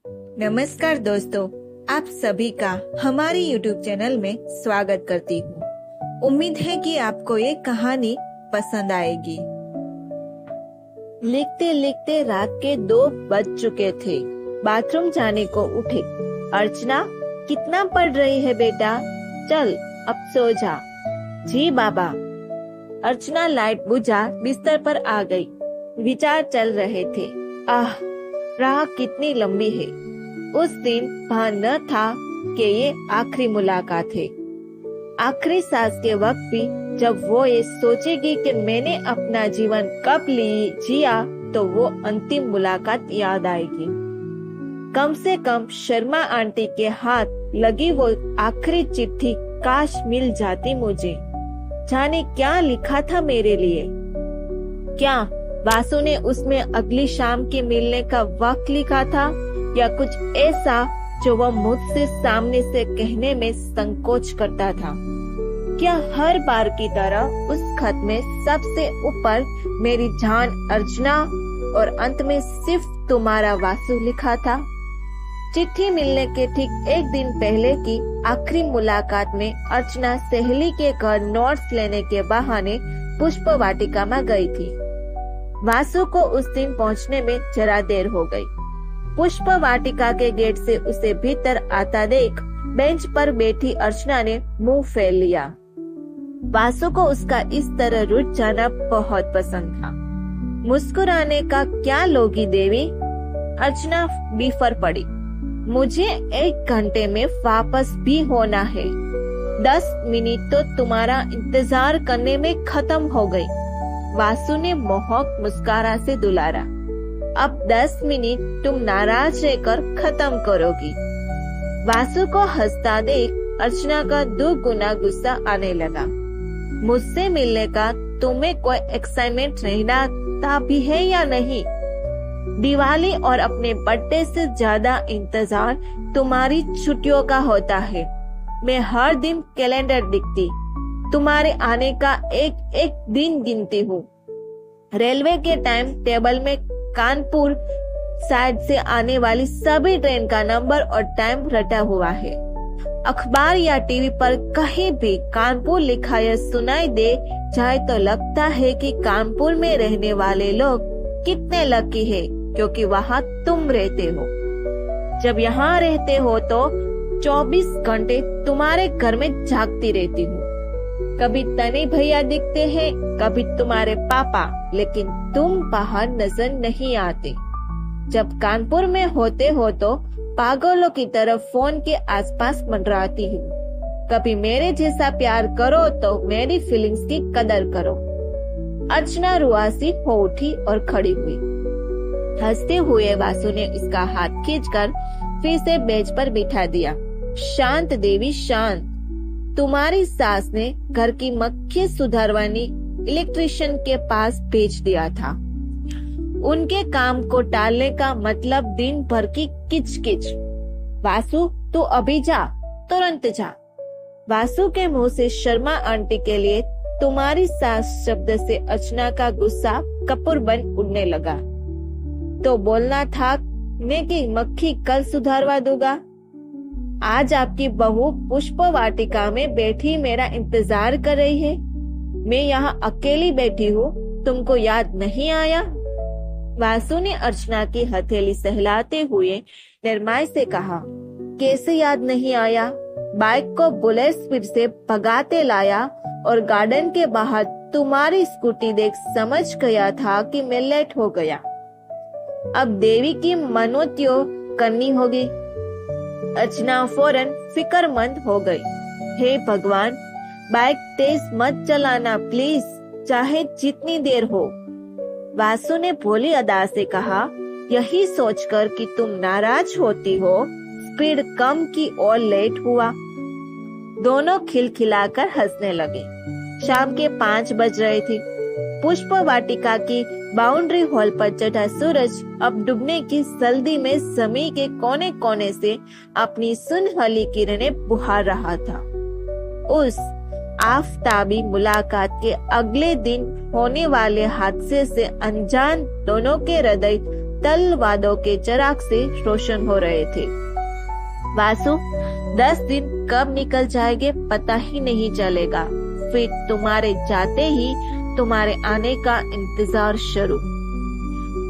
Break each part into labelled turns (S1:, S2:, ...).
S1: नमस्कार दोस्तों, आप सभी का हमारे YouTube चैनल में स्वागत करती हूँ। उम्मीद है कि आपको ये कहानी पसंद आएगी। लिखते लिखते रात के 2 बज चुके थे। बाथरूम जाने को उठे। अर्चना, कितना पढ़ रही है बेटा? चल अब सो जा। जी बाबा। अर्चना लाइट बुझा बिस्तर पर आ गई। विचार चल रहे थे। राह कितनी लंबी है। उस दिन भान न था कि ये आखिरी मुलाकात है। आखिरी सांस के वक्त भी जब वो ये सोचेगी कि मैंने अपना जीवन कब जिया, तो वो अंतिम मुलाकात याद आएगी। कम से कम शर्मा आंटी के हाथ लगी वो आखिरी चिट्ठी काश मिल जाती मुझे। जाने क्या लिखा था मेरे लिए। क्या वासु ने उसमें अगली शाम के मिलने का वक्त लिखा था, या कुछ ऐसा जो वह मुझसे सामने से कहने में संकोच करता था? क्या हर बार की तरह उस खत में सबसे ऊपर मेरी जान अर्चना और अंत में सिर्फ तुम्हारा वासु लिखा था? चिट्ठी मिलने के ठीक एक दिन पहले की आखिरी मुलाकात में अर्चना सहेली के घर नोट्स लेने के बहाने पुष्प वाटिका में गई थी। वासु को उस दिन पहुंचने में जरा देर हो गई। पुष्प वाटिका के गेट से उसे भीतर आता देख बेंच पर बैठी अर्चना ने मुंह फेर लिया। वासु को उसका इस तरह रुठ जाना बहुत पसंद था। मुस्कुराने का क्या लोगी देवी? अर्चना बिफर पड़ी। मुझे 1 घंटे में वापस भी होना है। 10 मिनट तो तुम्हारा इंतजार करने में खत्म हो गई। वासु ने मोहक मुस्कारा से दुलारा। अब 10 मिनट तुम नाराज रहकर खत्म करोगी। वासु को हंसता देख अर्चना का 2 गुना गुस्सा आने लगा। मुझसे मिलने का तुम्हें कोई एक्साइटमेंट रहना भी है या नहीं? दिवाली और अपने बर्थडे से ज्यादा इंतजार तुम्हारी छुट्टियों का होता है। मैं हर दिन कैलेंडर दिखती, तुम्हारे आने का एक एक दिन गिनती हूँ। रेलवे के टाइम टेबल में कानपुर साइड से आने वाली सभी ट्रेन का नंबर और टाइम रटा हुआ है। अखबार या टीवी पर कहीं भी कानपुर लिखा या सुनाई दे जाए तो लगता है कि कानपुर में रहने वाले लोग कितने लकी है, क्योंकि वहाँ तुम रहते हो। जब यहाँ रहते हो तो 24 घंटे तुम्हारे घर में जागती रहती हूँ। कभी तनी भैया दिखते हैं, कभी तुम्हारे पापा, लेकिन तुम बाहर नजर नहीं आते। जब कानपुर में होते हो तो पागलों की तरह फोन के आसपास मंडराती हूँ। कभी मेरे जैसा प्यार करो तो मेरी फीलिंग्स की कदर करो। अर्चना रुआसी हो उठी और खड़ी हुई। हंसते हुए वासु ने उसका हाथ खींचकर फिर से बेंच पर बिठा दिया। शांत देवी शांत। तुम्हारी सास ने घर की मक्खी सुधारवानी इलेक्ट्रिशियन के पास भेज दिया था। उनके काम को टालने का मतलब दिन भर की किचकिच। वासु तू अभी जा, तुरंत जा। वासु के मुंह से शर्मा आंटी के लिए तुम्हारी सास शब्द से अर्चना का गुस्सा कपूर बन उड़ने लगा। तो बोलना था मैं कि मक्खी कल सुधारवा दूंगा। आज आपकी बहू पुष्प वाटिका में बैठी मेरा इंतजार कर रही है। मैं यहाँ अकेली बैठी हूँ, तुमको याद नहीं आया? वासु ने अर्चना की हथेली सहलाते हुए निर्माय से कहा। कैसे याद नहीं आया? बाइक को बुलेट स्पीड से भगाते लाया और गार्डन के बाहर तुम्हारी स्कूटी देख समझ गया था कि मैं लेट हो गया। अब देवी की मनोतियों करनी होगी। अर्चना फौरन फिक्रमंद हो गई। हे भगवान, बाइक तेज मत चलाना प्लीज, चाहे जितनी देर हो। वासु ने भोली अदा से कहा। यही सोचकर कि तुम नाराज होती हो, स्पीड कम की और लेट हुआ। दोनों खिलखिलाकर हंसने लगे। शाम के 5 बज रहे थे। पुष्प वाटिका की बाउंड्री हॉल पर चढ़ा सूरज अब डूबने की जल्दी में जमीन के कोने कोने से अपनी सुनहली किरणें बुहार रहा था। उस आफताबी मुलाकात के अगले दिन होने वाले हादसे से अनजान दोनों के हृदय तलवारों के चिराग से रोशन हो रहे थे। वासु, 10 दिन कब निकल जाएंगे पता ही नहीं चलेगा। फिर तुम्हारे जाते ही तुम्हारे आने का इंतजार शुरू।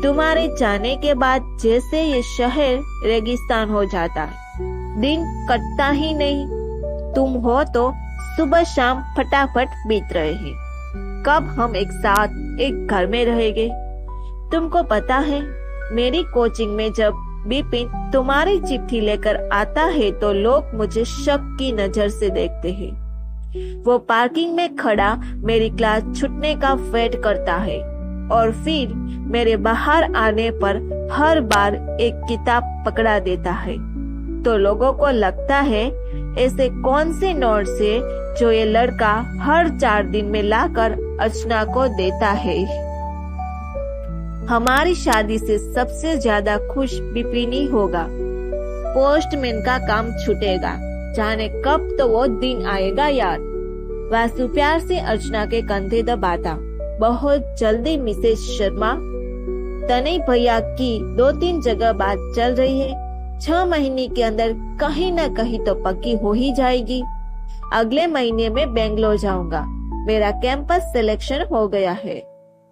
S1: तुम्हारे जाने के बाद जैसे ये शहर रेगिस्तान हो जाता है, दिन कटता ही नहीं। तुम हो तो सुबह शाम फटाफट बीत रहे हैं। कब हम एक साथ एक घर में रहेंगे? तुमको पता है, मेरी कोचिंग में जब बिपिन तुम्हारी चिट्ठी लेकर आता है तो लोग मुझे शक की नजर से देखते हैं। वो पार्किंग में खड़ा मेरी क्लास छूटने का वेट करता है और फिर मेरे बाहर आने पर हर बार एक किताब पकड़ा देता है। तो लोगों को लगता है ऐसे कौन से नोट्स है जो ये लड़का हर 4 दिन में लाकर अर्चना को देता है। हमारी शादी से सबसे ज्यादा खुश बिपिन ही होगा। पोस्टमैन का काम छूटेगा, जाने कब तो वो दिन आएगा यार। वासु प्यार से अर्चना के कंधे दबाता, बहुत जल्दी मिसेस शर्मा, तनय भैया की 2-3 जगह बात चल रही है। 6 महीने के अंदर कहीं न कहीं तो पक्की हो ही जाएगी। अगले महीने में बेंगलोर जाऊंगा। मेरा कैंपस सिलेक्शन हो गया है।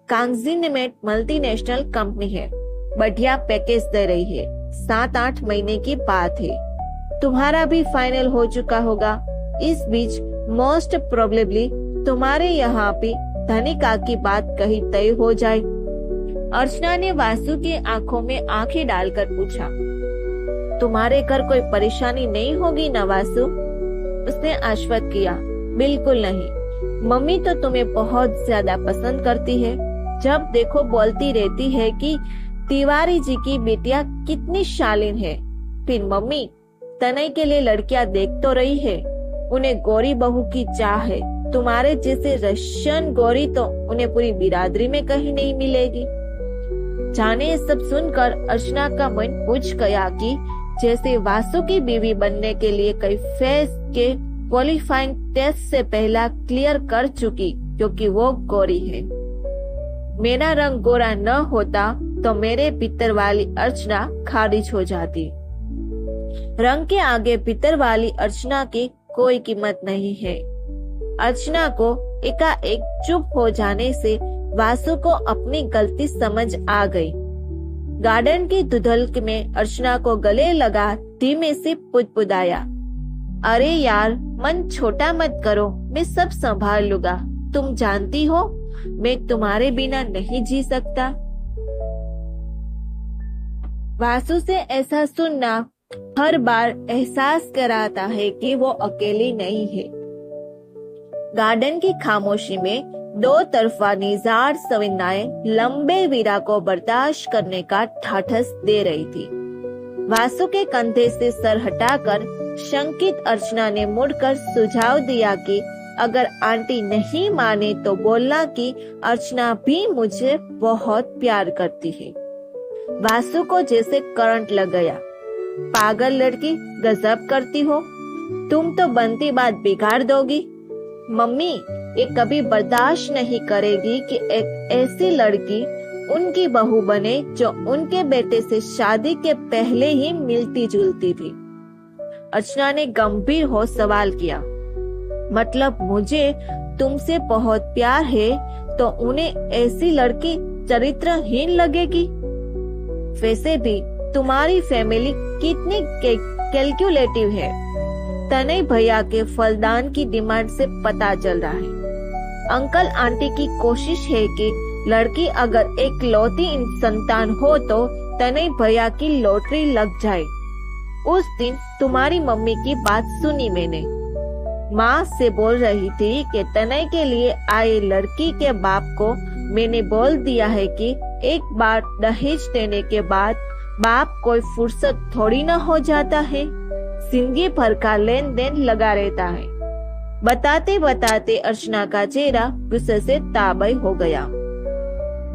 S1: कांगजीनेमेट मल्टीनेशनल कंपनी है, बढ़िया पैकेज दे रही है। 7-8 महीने की बात है। तुम्हारा भी फाइनल हो चुका होगा। इस बीच मोस्ट प्रोबेबली तुम्हारे यहाँ पे धनिका की बात कहीं तय हो जाए। अर्चना ने वासु की आंखों में आंखें डालकर पूछा, तुम्हारे घर कोई परेशानी नहीं होगी ना वासु? उसने आश्वस्त किया, बिल्कुल नहीं। मम्मी तो तुम्हें बहुत ज्यादा पसंद करती है। जब देखो बोलती रहती है कि तिवारी जी की बेटियां कितनी शालीन है। फिर मम्मी तनय के लिए लड़कियां देख तो रही है, उन्हें गोरी बहू की चाह है। तुम्हारे जैसे रशियन गोरी तो उन्हें पूरी बिरादरी में कहीं नहीं मिलेगी। जाने सब सुनकर अर्चना का मन पूछ गया कि जैसे वासु की बीवी बनने के लिए कई फेस के क्वालिफाइंग टेस्ट से पहला क्लियर कर चुकी, क्योंकि वो गोरी है। मेरा रंग गोरा न होता तो मेरे पितर वाली अर्चना खारिज हो जाती। रंग के आगे पितर वाली अर्चना की कोई कीमत नहीं है। अर्चना को एकाएक चुप हो जाने से वासु को अपनी गलती समझ आ गई। गार्डन की धुंधलक में अर्चना को गले लगा धीमे से पुदपुदाया, अरे यार मन छोटा मत करो, मैं सब संभाल लूंगा। तुम जानती हो मैं तुम्हारे बिना नहीं जी सकता। वासु से ऐसा सुनना हर बार एहसास कराता है कि वो अकेली नहीं है। गार्डन की खामोशी में 2 तरफा निजार सविनाएं लंबे वीरा को बर्दाश्त करने का ठाठस दे रही थी। वासु के कंधे से सर हटाकर शंकित अर्चना ने मुड़कर सुझाव दिया कि अगर आंटी नहीं माने तो बोलना कि अर्चना भी मुझे बहुत प्यार करती है। वासु को जैसे करंट लग गया। पागल लड़की, गजब करती हो। तुम तो बनती बात बिगाड़ दोगी। मम्मी ये कभी बर्दाश्त नहीं करेगी कि एक ऐसी लड़की उनकी बहू बने जो उनके बेटे से शादी के पहले ही मिलती जुलती थी। अर्चना ने गंभीर हो सवाल किया, मतलब मुझे तुमसे बहुत प्यार है तो उन्हें ऐसी लड़की चरित्रहीन लगेगी? वैसे भी तुम्हारी फैमिली कितनी कैलकुलेटिव है, तनय भैया के फलदान की डिमांड से पता चल रहा है। अंकल आंटी की कोशिश है कि लड़की अगर एक लौती संतान हो तो तनय भैया की लॉटरी लग जाए। उस दिन तुम्हारी मम्मी की बात सुनी मैंने। माँ से बोल रही थी कि तनय के लिए आए लड़की के बाप को मैंने बोल दिया है कि एक बार दहेज देने के बाद बाप कोई फुर्सत थोड़ी ना हो जाता है, जिंदगी भर का लेन देन लगा रहता है। बताते बताते अर्चना का चेहरा गुस्से से ताबय हो गया।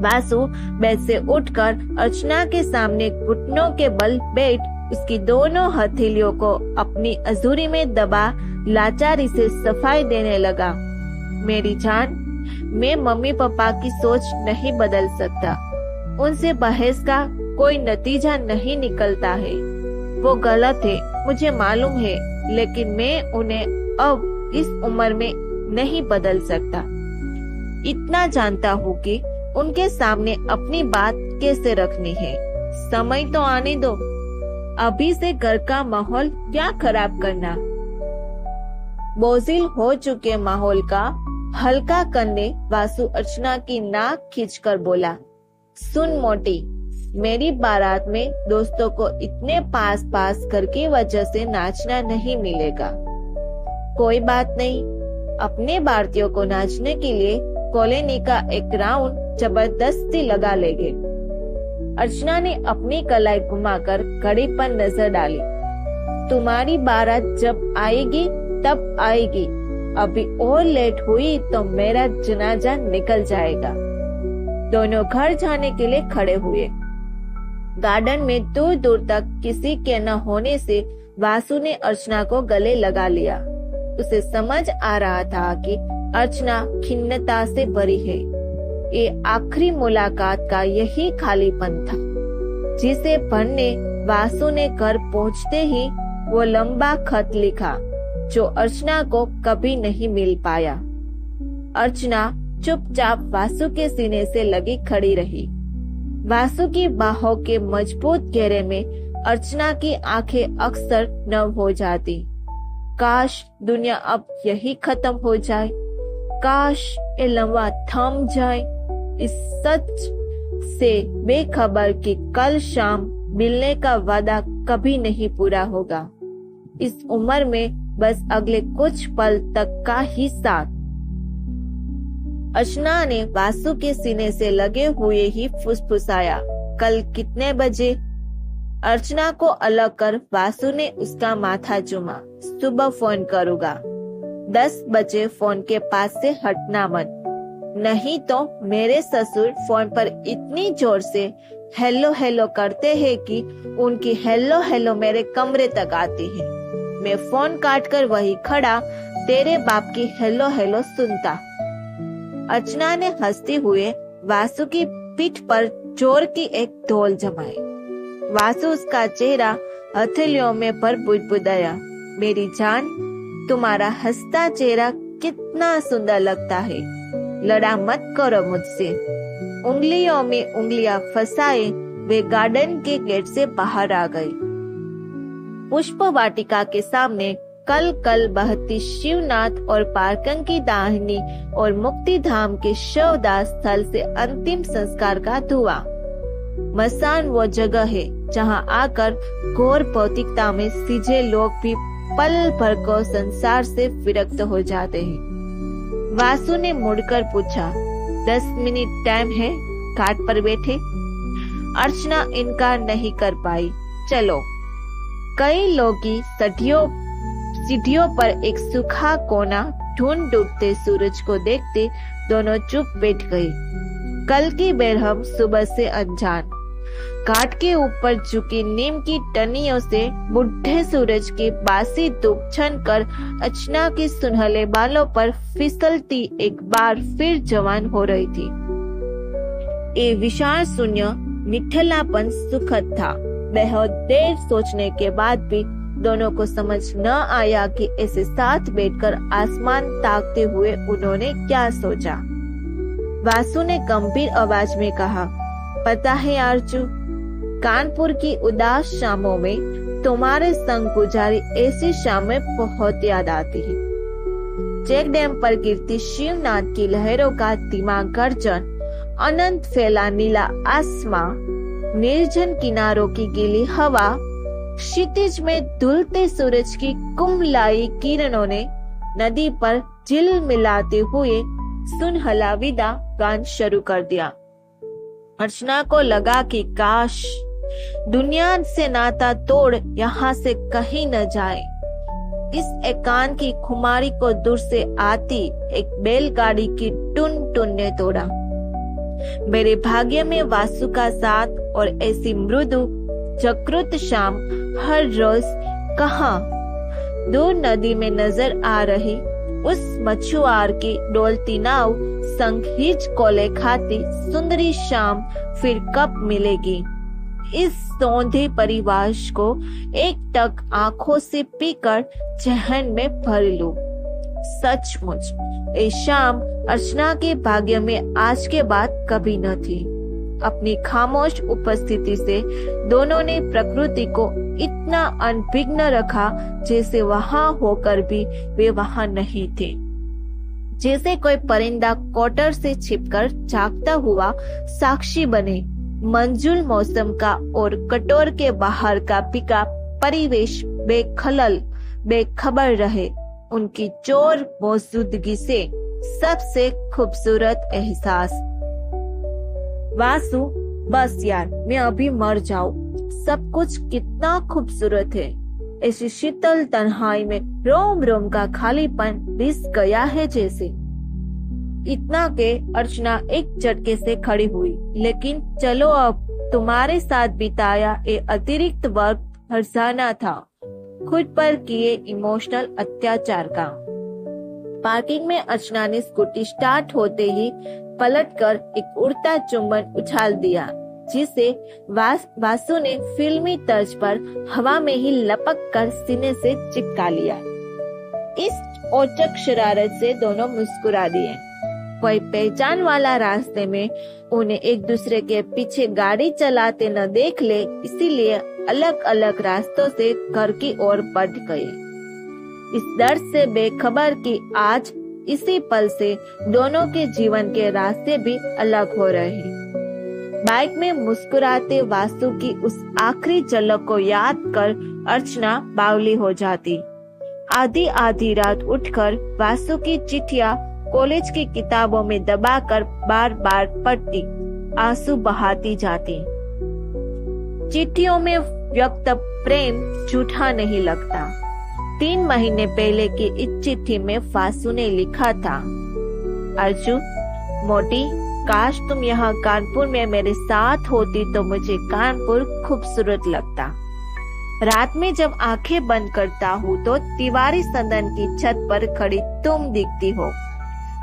S1: वासु बेड से उठकर अर्चना के सामने घुटनों के बल बैठ उसकी दोनों हथेलियों को अपनी अजूरी में दबा लाचारी से सफाई देने लगा। मेरी जान, मैं मम्मी पापा की सोच नहीं बदल सकता। उनसे बहस का कोई नतीजा नहीं निकलता है। वो गलत है, मुझे मालूम है, लेकिन मैं उन्हें अब इस उम्र में नहीं बदल सकता। इतना जानता हूँ कि उनके सामने अपनी बात कैसे रखनी है। समय तो आने दो, अभी से घर का माहौल क्या खराब करना। बोझिल हो चुके माहौल का हल्का करने वासु अर्चना की नाक खींचकर बोला, सुन मोटी, मेरी बारात में दोस्तों को इतने पास पास घर की वजह से नाचना नहीं मिलेगा। कोई बात नहीं, अपने भारतीयों को नाचने के लिए कॉलोनी का एक राउंड जबरदस्ती लगा लेंगे। अर्चना ने अपनी कलाई घुमाकर घड़ी पर नजर डाली। तुम्हारी बारात जब आएगी तब आएगी, अभी और लेट हुई तो मेरा जनाजा निकल जाएगा। दोनों घर जाने के लिए खड़े हुए। गार्डन में दूर दूर तक किसी के न होने से वासु ने अर्चना को गले लगा लिया। उसे समझ आ रहा था कि अर्चना खिन्नता से भरी है। ये आखिरी मुलाकात का यही खालीपन था जिसे भरने वासु ने घर पहुंचते ही वो लंबा खत लिखा जो अर्चना को कभी नहीं मिल पाया। अर्चना चुपचाप वासु के सीने से लगी खड़ी रही। वासु की बाहों के मजबूत घेरे में अर्चना की आंखें अक्सर नम हो जाती। काश दुनिया अब यही खत्म हो जाए, काश ये लम्हा थम जाए। इस सच से बेखबर कि कल शाम मिलने का वादा कभी नहीं पूरा होगा। इस उम्र में बस अगले कुछ पल तक का ही साथ। अर्चना ने वासु के सीने से लगे हुए ही फुसफुसाया, कल कितने बजे? अर्चना को अलग कर वासु ने उसका माथा चूमा। सुबह फोन करूंगा, 10 बजे फोन के पास से हटना मत, नहीं तो मेरे ससुर फोन पर इतनी जोर से हेलो हेलो करते हैं कि उनकी हेलो हेलो मेरे कमरे तक आती है। मैं फोन काट कर वही खड़ा तेरे बाप की हेलो हेलो सुनता। अर्चना ने हंसते हुए वासु की पीठ पर जोर की एक धौल जमाई। वासु उसका चेहरा हथेलियों में पर बुदबुदाया, मेरी जान, तुम्हारा हंसता चेहरा कितना सुंदर लगता है। लड़ा मत करो मुझसे। उंगलियों में उंगलियां फंसाए वे गार्डन के गेट से बाहर आ गई। पुष्प वाटिका के सामने कल कल बहती शिवनाथ और पार्कंग की दाहिनी और मुक्ति धाम के शवदाह स्थल से अंतिम संस्कार का धुआं। मसान वो जगह है जहां आकर घोर भौतिकता में सीजे लोग भी पल भर को संसार से विरक्त हो जाते हैं। वासु ने मुड़कर पूछा, 10 मिनट टाइम है, घाट पर बैठे। अर्चना इनकार नहीं कर पाई। चलो। कई लोग की सीढ़ियों पर एक सूखा कोना ढूंढ डूबते सूरज को देखते दोनों चुप बैठ गए। कल की बेरहम सुबह से अनजान घाट के ऊपर झुकी नीम की टहनियों से बुढ़े सूरज की बासी धूप छन कर अर्चना के सुनहले बालों पर फिसलती एक बार फिर जवान हो रही थी। ये विशाल शून्य निठल्लापन सुखद था। बहुत देर सोचने के बाद भी दोनों को समझ न आया कि ऐसे साथ बैठकर आसमान ताकते हुए उन्होंने क्या सोचा। वासु ने गंभीर आवाज में कहा, पता है आरजू, कानपुर की उदास शामों में तुम्हारे संग गुजारी ऐसी शामें बहुत याद आती है। चेक डैम पर गिरती शिवनाथ की लहरों का धीमा गर्जन, अनंत फैला नीला आसमां, निर्जन किनारों की गीली हवा, क्षितिज में धुलते सूरज की कुमलाई किरणों ने नदी पर झिल मिलाते हुए सुनहला विदा गान शुरू कर दिया। अर्चना को लगा कि काश दुनिया से नाता तोड़ यहाँ से कहीं न जाए। इस एकांत की खुमारी को दूर से आती एक बैलगाड़ी की टुन टुन ने तोड़ा। मेरे भाग्य में वासु का साथ और ऐसी मृदु जागृत शाम हर रोज कहाँ। दूर नदी में नजर आ रही उस मछुआर की डोलती नाव संग हिच कोले खाती सुंदरी शाम फिर कब मिलेगी। इस सौंधे परिवार को एक टक आंखों से पीकर जहन में भर लूं। सचमुच ये शाम अर्चना के भाग्य में आज के बाद कभी न थी। अपनी खामोश उपस्थिति से दोनों ने प्रकृति को इतना अनभिज्ञ रखा जैसे वहां होकर भी वे वहां नहीं थे। जैसे कोई परिंदा कोटर से छिपकर झांकता हुआ साक्षी बने मंजुल मौसम का और कटोर के बाहर का बिका परिवेश बेखलल बेखबर रहे। उनकी चोर मौजूदगी से सबसे खूबसूरत एहसास। वासु, बस यार मैं अभी मर जाऊं। सब कुछ कितना खूबसूरत है। ऐसी शीतल तन्हाई में रोम रोम का खालीपन रिस गया है जैसे। इतना के अर्चना एक झटके से खड़ी हुई। लेकिन चलो, अब तुम्हारे साथ बिताया ये अतिरिक्त वक्त हर्जाना था खुद पर किए इमोशनल अत्याचार का। पार्किंग में अर्चना ने स्कूटी स्टार्ट होते ही पलटकर एक उड़ता चुंबन उछाल दिया, जिसे वासु ने फिल्मी तर्ज पर हवा में ही लपक कर सीने से चिपका लिया। इस औचक शरारत से दोनों मुस्कुरा दिए। कोई पहचान वाला रास्ते में उन्हें एक दूसरे के पीछे गाड़ी चलाते न देख ले, इसीलिए अलग अलग रास्तों से घर की ओर बढ़ गए। इस दर्द से बेखबर कि आज इसी पल से दोनों के जीवन के रास्ते भी अलग हो रहे हैं। बाइक में मुस्कुराते वासु की उस आखिरी झलक को याद कर अर्चना बावली हो जाती। आधी आधी रात उठकर वासु की चिट्ठियां कॉलेज की किताबों में दबाकर बार बार पढ़ती, आंसू बहाती जाती। चिट्ठियों में व्यक्त प्रेम झूठा नहीं लगता। 3 महीने पहले की इस चिट्ठी में वासु ने लिखा था, अर्जु मोटी, काश तुम यहाँ कानपुर में मेरे साथ होती तो मुझे कानपुर खूबसूरत लगता। रात में जब आंखें बंद करता हूँ तो तिवारी सदन की छत पर खड़ी तुम दिखती हो।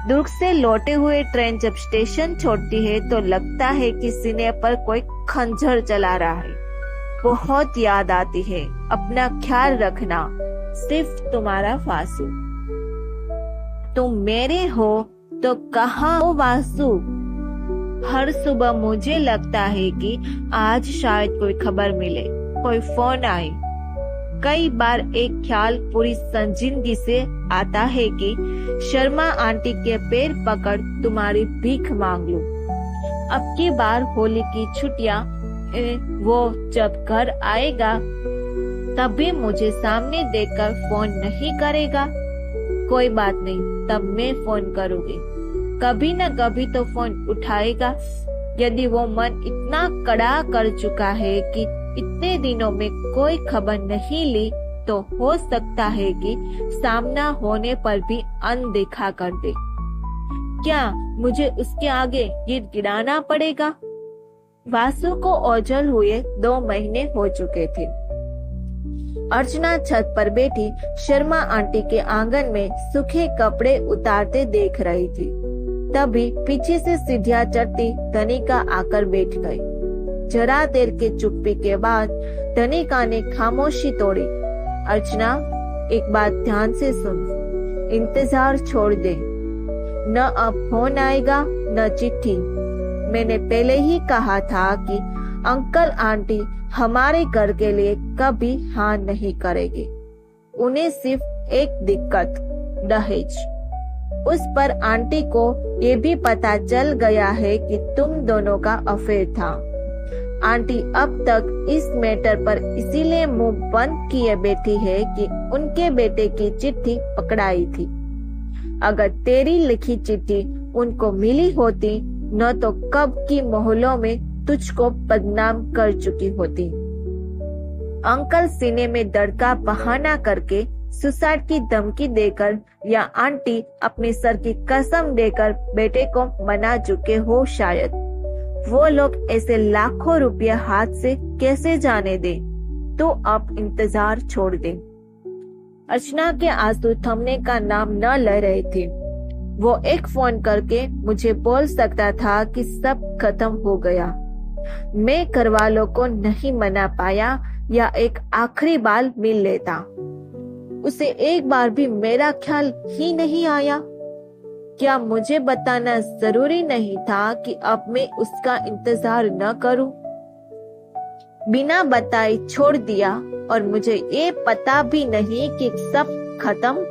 S1: दुर्ग से लौटे हुए ट्रेन जब स्टेशन छोड़ती है तो लगता है कि सीने पर कोई खंजर चला रहा है। बहुत याद आती है। अपना ख्याल रखना। सिर्फ तुम्हारा वासु। तुम मेरे हो तो कहाँ हो वासु? हर सुबह मुझे लगता है कि आज शायद कोई खबर मिले, कोई फोन आए। कई बार एक ख्याल पूरी संजीदगी से आता है कि शर्मा आंटी के पैर पकड़ तुम्हारी भीख मांग लूं। अब की बार होली की छुट्टियां वो जब घर आएगा तब भी मुझे सामने देखकर फोन नहीं करेगा। कोई बात नहीं, तब मैं फोन करूंगी। कभी न कभी तो फोन उठाएगा। यदि वो मन इतना कड़ा कर चुका है कि इतने दिनों में कोई खबर नहीं ली, तो हो सकता है कि सामना होने पर भी अनदेखा कर दे। क्या मुझे उसके आगे गिड़गिड़ाना पड़ेगा? वासु को ओझल हुए 2 महीने हो चुके थे। अर्चना छत पर बैठी शर्मा आंटी के आंगन में सूखे कपड़े उतारते देख रही थी। तभी पीछे से सीढ़ियां चढ़ती धनिका आकर बैठ गई। जरा देर के चुप्पी के बाद धनिका ने खामोशी तोड़ी। अर्चना, एक बात ध्यान से सुन। इंतजार छोड़ दे। न अब फोन आएगा न चिट्ठी। मैंने पहले ही कहा था कि अंकल आंटी हमारे घर के लिए कभी हाँ नहीं करेंगे। उन्हें सिर्फ एक दिक्कत, दहेज। उस पर आंटी को ये भी पता चल गया है कि तुम दोनों का अफेयर था। आंटी अब तक इस मैटर पर इसीलिए मुंह बंद किए बैठी है कि उनके बेटे की चिट्ठी पकड़ाई थी। अगर तेरी लिखी चिट्ठी उनको मिली होती न तो कब की मोहल्लों में तुझको बदनाम कर चुकी होती। अंकल सीने में दर्द का बहाना करके सुसाइड की धमकी देकर या आंटी अपने सर की कसम देकर बेटे को मना चुके हो शायद। वो लोग ऐसे लाखों रुपया हाथ से कैसे जाने दे? तो अब इंतजार छोड़ दे। अर्चना के आंसू थमने का नाम न ले रहे थे। वो एक फोन करके मुझे बोल सकता था कि सब खत्म हो गया। मैं घरवालों को नहीं मना पाया या एक आखिरी बार मिल लेता। उसे एक बार भी मेरा ख्याल ही नहीं आया। क्या मुझे बताना जरूरी नहीं था कि अब मैं उसका इंतजार न करूं? बिना बताए छोड़ दिया और मुझे ये पता भी नहीं कि सब खत्म।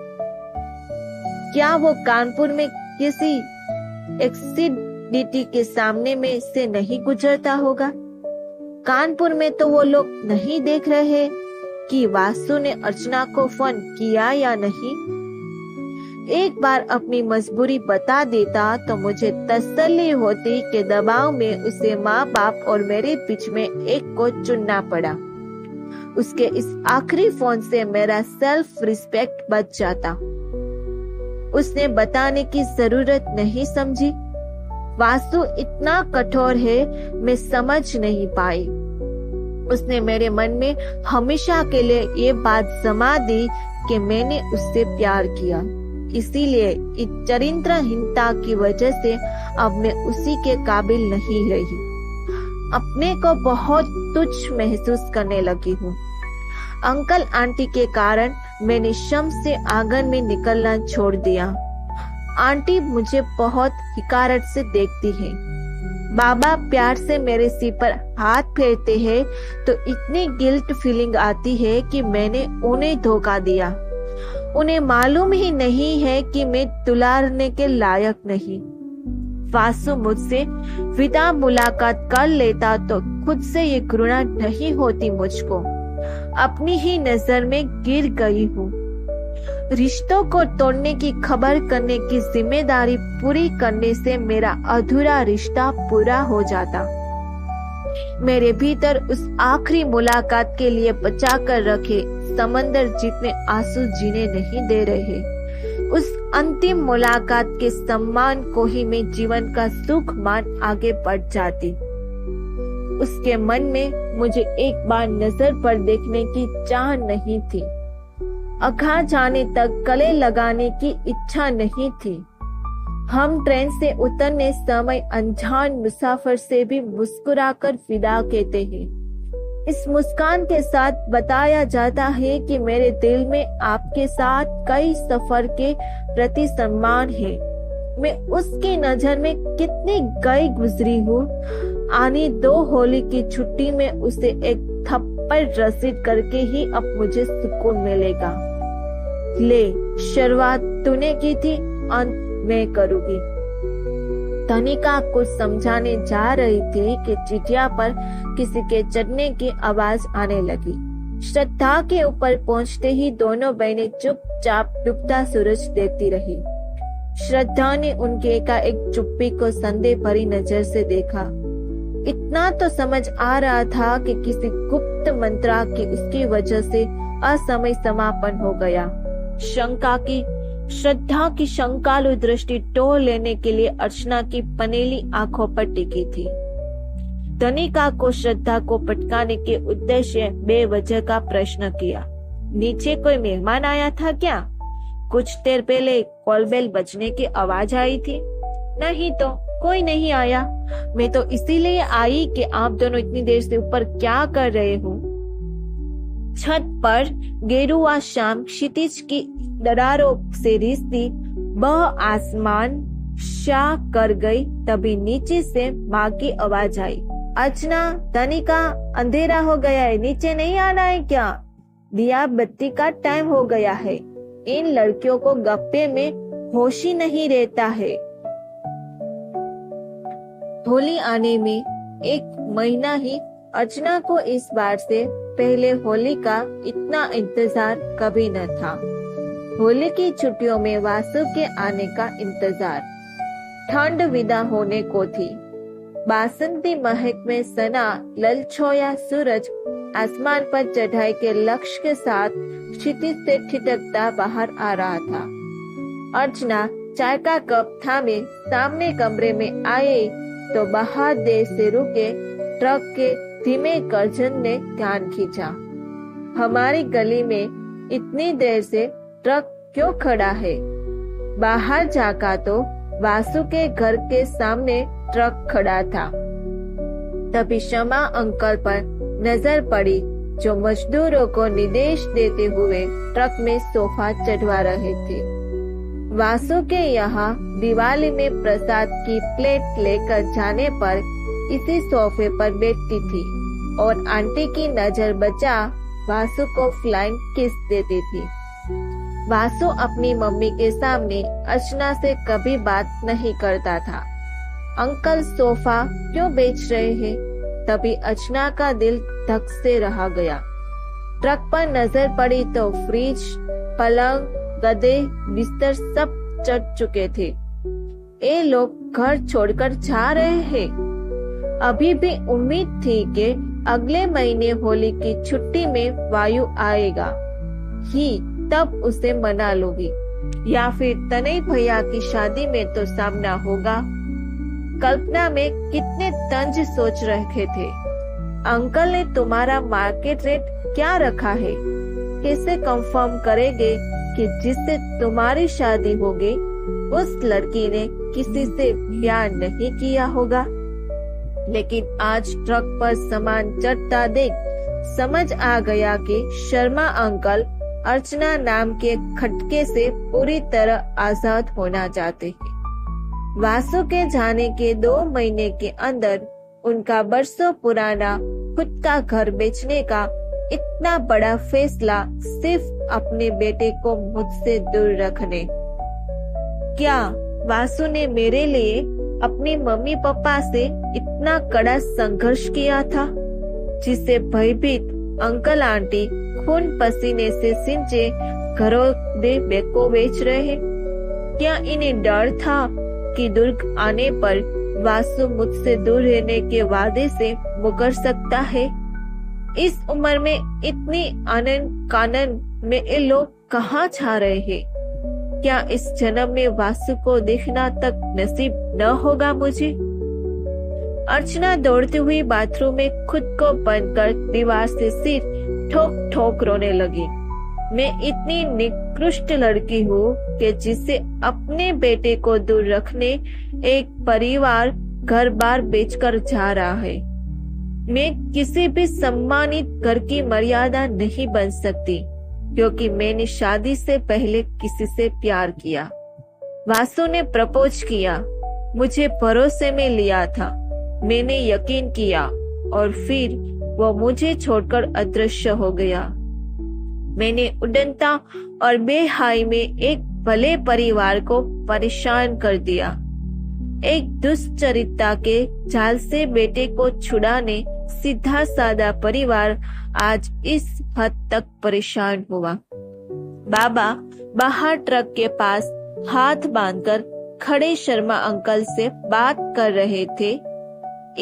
S1: क्या वो कानपुर में किसी एक्सीडेंट के सामने में से नहीं गुजरता होगा? कानपुर में तो वो लोग नहीं देख रहे कि वासु ने अर्चना को फोन किया या नहीं। एक बार अपनी मजबूरी बता देता तो मुझे तसल्ली होती कि दबाव में उसे माँ बाप और मेरे बीच में एक को चुनना पड़ा। उसके इस आखिरी फोन से मेरा सेल्फ रिस्पेक्ट बच जाता। उसने बताने की जरूरत नहीं समझी। वासु इतना कठोर है, मैं समझ नहीं पाई। उसने मेरे मन में हमेशा के लिए ये बात जमा दी कि मैंने उससे प्यार किया। इसीलिए इस चरित्रहीनता की वजह से अब मैं उसी के काबिल नहीं रही। अपने को बहुत तुच्छ महसूस करने लगी हूँ। अंकल आंटी के कारण मैंने शम से आंगन में निकलना छोड़ दिया। आंटी मुझे बहुत हिकारत से देखती है। बाबा प्यार से मेरे सिर पर हाथ फेरते हैं तो इतनी गिल्ट फीलिंग आती है कि मैंने उन्हें धोखा दिया। उन्हें मालूम ही नहीं है कि मैं दुलारने के लायक नहीं। वासु मुझसे विदा मुलाकात कर लेता तो खुद से ये घृणा नहीं होती मुझको। अपनी ही नजर में गिर गई हूँ। रिश्तों को तोड़ने की खबर करने की जिम्मेदारी पूरी करने से मेरा अधूरा रिश्ता पूरा हो जाता। मेरे भीतर उस आखिरी मुलाकात के लिए बचा कर रखे समंदर जितने आंसू जीने नहीं दे रहे। उस अंतिम मुलाकात के सम्मान को ही मैं जीवन का सुख मान आगे बढ़ जाती। उसके मन में मुझे एक बार नजर पर देखने की चाह नहीं थी। अघा जाने तक गले लगाने की इच्छा नहीं थी। हम ट्रेन से उतरने समय अनजान मुसाफिर से भी मुस्कुराकर विदा कहते हैं। इस मुस्कान के साथ बताया जाता है कि मेरे दिल में आपके साथ कई सफर के प्रति सम्मान है। मैं उसकी नजर में कितनी गई गुजरी हूँ। आनी 2 होली की छुट्टी में उसे एक थप्पड़ रसीद करके ही अब मुझे सुकून मिलेगा। ले, शुरुआत तूने की थी, अंत मैं करूंगी। तनिका कुछ समझाने जा रही थी कि चिटिया पर किसी के चढ़ने की आवाज आने लगी। श्रद्धा के ऊपर पहुंचते ही दोनों बहनें चुपचाप डूबता सूरज देखती रही। श्रद्धा ने उनके एकाएक चुप्पी को संदेह भरी नजर से देखा। इतना तो समझ आ रहा था कि किसी गुप्त मंत्रा की उसकी वजह से असमय समापन हो गया। श्रद्धा की शंकालु दृष्टि टोल लेने के लिए अर्चना की पनेली आंखों पर टिकी थी। धनिका को श्रद्धा को पटकाने के उद्देश्य बेवजह का प्रश्न किया। नीचे कोई मेहमान आया था क्या? कुछ देर पहले कॉलबेल बजने की आवाज आई थी। नहीं तो कोई नहीं आया। मैं तो इसीलिए आई कि आप दोनों इतनी देर से ऊपर क्या कर रहे हो। छत पर गेरुआ शाम क्षितिज की दरारों से रिश्ती वह आसमान शाह कर गई। तभी नीचे से माँ की आवाज आई, अर्चना, तनिका, अंधेरा हो गया है, नीचे नहीं आना है क्या? दिया बत्ती का टाइम हो गया है। इन लड़कियों को गप्पे में होश ही नहीं रहता है। होली आने में 1 महीना ही। अर्चना को इस बार से पहले होली का इतना इंतजार कभी न था। होली की छुट्टियों में वासु के आने का इंतजार। ठंड विदा होने को थी। बासंती महक में सना ललछोया सूरज आसमान पर चढ़ाई के लक्ष्य के साथ क्षितिज से ठिठकता बाहर आ रहा था। अर्चना चाय का कप थामे सामने कमरे में आए तो बाहर देर से रुके ट्रक के धीमे गर्जन ने ध्यान खींचा। हमारी गली में इतनी देर से ट्रक क्यों खड़ा है? बाहर झांका तो वासु के घर के सामने ट्रक खड़ा था। तभी शर्मा अंकल पर नजर पड़ी, जो मजदूरों को निर्देश देते हुए ट्रक में सोफा चढ़वा रहे थे। वासु के यहाँ दिवाली में प्रसाद की प्लेट लेकर जाने पर इसी सोफे पर बैठती थी और आंटी की नजर बचा वासु को फ्लाइंग किस देती थी। वासु अपनी मम्मी के सामने अर्चना से कभी बात नहीं करता था। अंकल सोफा क्यों बेच रहे हैं? तभी अर्चना का दिल धक से रह गया। ट्रक पर नजर पड़ी तो फ्रिज, पलंग, गद्दे, बिस्तर सब चढ़ चुके थे। ये लोग घर छोड़कर जा रहे हैं। अभी भी उम्मीद थी कि अगले महीने होली की छुट्टी में वायु आएगा ही तब उसे मना लूंगी, या फिर तनय भैया की शादी में तो सामना होगा। कल्पना में कितने तंज सोच रखे थे। अंकल ने तुम्हारा मार्केट रेट क्या रखा है? कैसे कंफर्म करेंगे कि जिससे तुम्हारी शादी होगी उस लड़की ने किसी से प्यार नहीं किया होगा? लेकिन आज ट्रक पर सामान चढ़ता देख समझ आ गया कि शर्मा अंकल अर्चना नाम के खटके से पूरी तरह आजाद होना चाहते हैं। वासु के जाने के 2 महीने के अंदर उनका बरसों पुराना खुद का घर बेचने का इतना बड़ा फैसला सिर्फ अपने बेटे को मुझसे दूर रखने। क्या वासु ने मेरे लिए अपनी मम्मी पापा से इतना कड़ा संघर्ष किया था, जिससे भयभीत अंकल आंटी खून पसीने से सिंचे घरों में को बेच रहे हैं? क्या इन्हें डर था कि दुर्ग आने पर वासु मुझसे दूर रहने के वादे से मुकर सकता है? इस उम्र में इतनी आनंद कानन में ये लोग कहाँ छा रहे हैं? क्या इस जन्म में वासु को देखना तक नसीब न होगा मुझे? अर्चना दौड़ती हुई बाथरूम में खुद को बंद कर दीवार से सिर ठोक ठोक रोने लगी। मैं इतनी निकृष्ट लड़की हूँ कि जिससे अपने बेटे को दूर रखने एक परिवार घर बार बेचकर जा रहा है। मैं किसी भी सम्मानित घर की मर्यादा नहीं बन सकती, क्योंकि मैंने शादी से पहले किसी से प्यार किया। वासु ने प्रपोज किया, मुझे भरोसे में लिया था, मैंने यकीन किया और फिर वो मुझे छोड़कर अदृश्य हो गया। मैंने उड़नता और बेहाई में एक भले परिवार को परेशान कर दिया। एक दुष्चरिता के जाल से बेटे को छुड़ाने सीधा साधा परिवार आज इस हद तक परेशान हुआ। बाबा बाहर ट्रक के पास हाथ बांधकर खड़े शर्मा अंकल से बात कर रहे थे।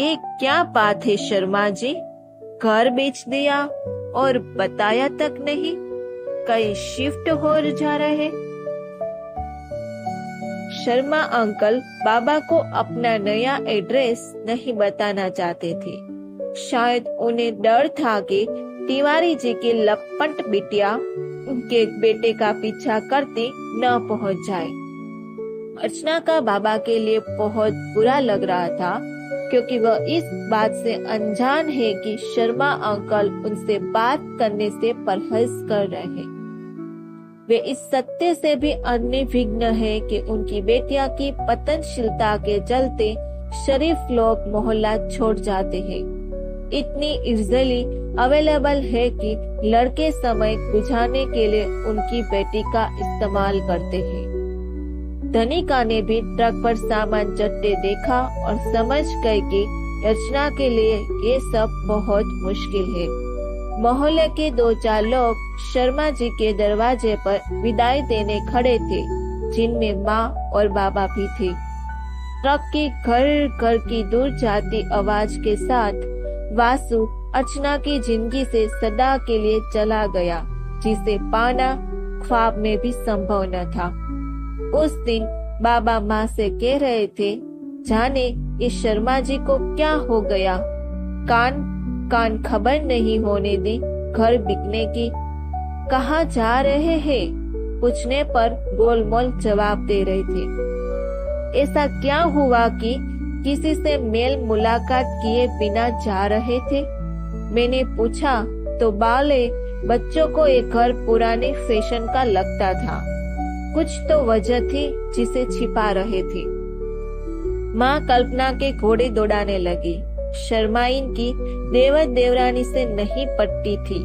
S1: एक क्या बात है शर्मा जी, घर बेच दिया और बताया तक नहीं? कहीं शिफ्ट हो जा रहे? शर्मा अंकल बाबा को अपना नया एड्रेस नहीं बताना चाहते थे। शायद उन्हें डर था कि तिवारी जी की लपट बिटिया उनके बेटे का पीछा करती न पहुंच जाए। अर्चना का बाबा के लिए बहुत बुरा लग रहा था, क्योंकि वह इस बात से अनजान है कि शर्मा अंकल उनसे बात करने से परहेज कर रहे हैं। वे इस सत्य से भी अनभिज्ञ है कि उनकी बेटिया की पतनशीलता के चलते शरीफ लोग मोहल्ला छोड़ जाते हैं। इतनी इजली अवेलेबल है कि लड़के समय गुजारने के लिए उनकी बेटी का इस्तेमाल करते हैं। धनिका ने भी ट्रक पर सामान चढ़ते देखा और समझ गए कि अर्चना के लिए ये सब बहुत मुश्किल है। मोहल्ले के 2-4 लोग शर्मा जी के दरवाजे पर विदाई देने खड़े थे, जिनमें माँ और बाबा भी थे। ट्रक की घर घर की दूर जाती आवाज के साथ वासु अर्चना की जिंदगी से सदा के लिए चला गया, जिसे पाना ख्वाब में भी संभव न था। उस दिन बाबा माँ से कह रहे थे, जाने इस शर्मा जी को क्या हो गया। कान खबर नहीं होने दी घर बिकने की। कहाँ जा रहे हैं पूछने पर गोलमोल जवाब दे रहे थे। ऐसा क्या हुआ कि किसी से मेल मुलाकात किए बिना जा रहे थे? मैंने पूछा तो बाले बच्चों को ये घर पुराने फैशन का लगता था। कुछ तो वजह थी जिसे छिपा रहे थे। माँ कल्पना के घोड़े दौड़ाने लगी। शर्माइन की देवर देवरानी से नहीं पटती थी।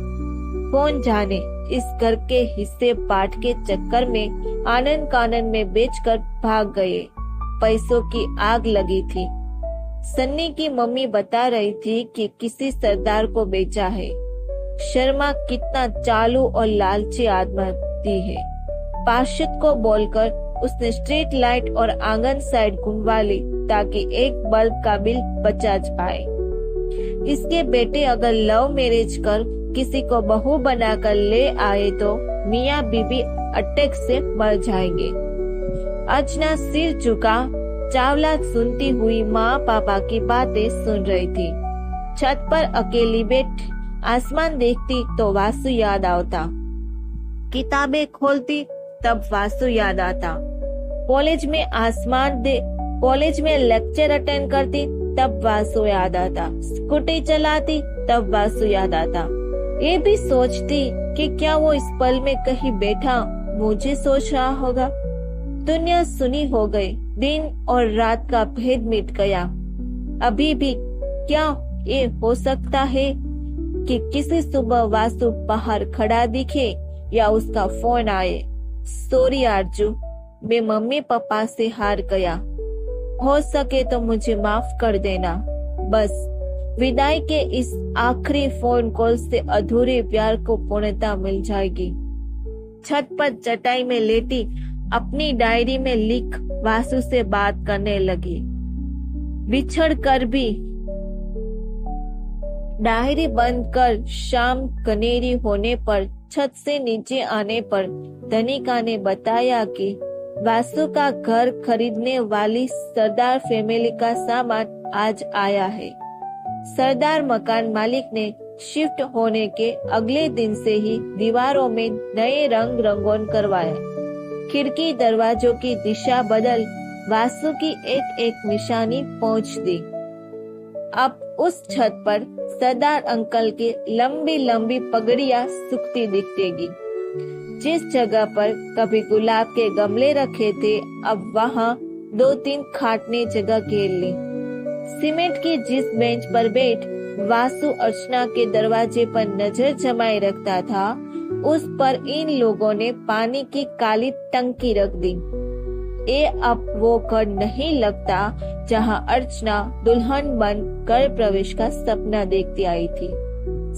S1: कौन जाने इस घर के हिस्से पाठ के चक्कर में आनंद कानन में बेचकर भाग गए। पैसों की आग लगी थी। सन्नी की मम्मी बता रही थी कि किसी सरदार को बेचा है। शर्मा कितना चालू और लालची आदमी है। पार्षद को बोलकर उसने स्ट्रीट लाइट और आंगन साइड घुमवा ली ताकि एक बल्ब का बिल बचा पाए। इसके बेटे अगर लव मैरिज कर किसी को बहू बनाकर ले आए तो मियाँ बीबी अटैक से मर जाएंगे। अर्चना सिर झुका चावला सुनती हुई माँ पापा की बातें सुन रही थी। छत पर अकेली बैठ आसमान देखती तो वासु याद आता। किताबें खोलती तब वासु याद आता। कॉलेज में लेक्चर अटेंड करती तब वासु याद आता। स्कूटी चलाती तब वासु याद आता। ये भी सोचती कि क्या वो इस पल में कहीं बैठा मुझे सोच रहा होगा। दुनिया सुनी हो गई। दिन और रात का भेद मिट गया। अभी भी क्या ये हो सकता है कि किसी सुबह वासु बाहर खड़ा दिखे या उसका फोन आए, सॉरी आरजू, मैं मम्मी पापा से हार गया, हो सके तो मुझे माफ कर देना। बस विदाई के इस आखिरी फोन कॉल से अधूरे प्यार को पूर्णता मिल जाएगी। छत पर चटाई में लेटी अपनी डायरी में लिख वासु से बात करने लगी। बिछड़ कर भी डायरी बंद कर शाम कनेरी होने पर छत से नीचे आने पर धनिका ने बताया कि वासु का घर खरीदने वाली सरदार फैमिली का सामान आज आया है। सरदार मकान मालिक ने शिफ्ट होने के अगले दिन से ही दीवारों में नए रंग रंगोन करवाया। खिड़की दरवाजों की दिशा बदल वासु की एक एक निशानी पहुंच दी। अब उस छत पर सरदार अंकल की लंबी लंबी पगड़ियां सूखती दिखेगी। जिस जगह पर कभी गुलाब के गमले रखे थे अब वहाँ 2-3 खाट ने जगह घेर ली। सीमेंट की जिस बेंच पर बैठ वासु अर्चना के दरवाजे पर नजर जमाए रखता था उस पर इन लोगों ने पानी की काली टंकी रख दी। ये अब वो घर नहीं लगता जहाँ अर्चना दुल्हन बन घर प्रवेश का सपना देखती आई थी।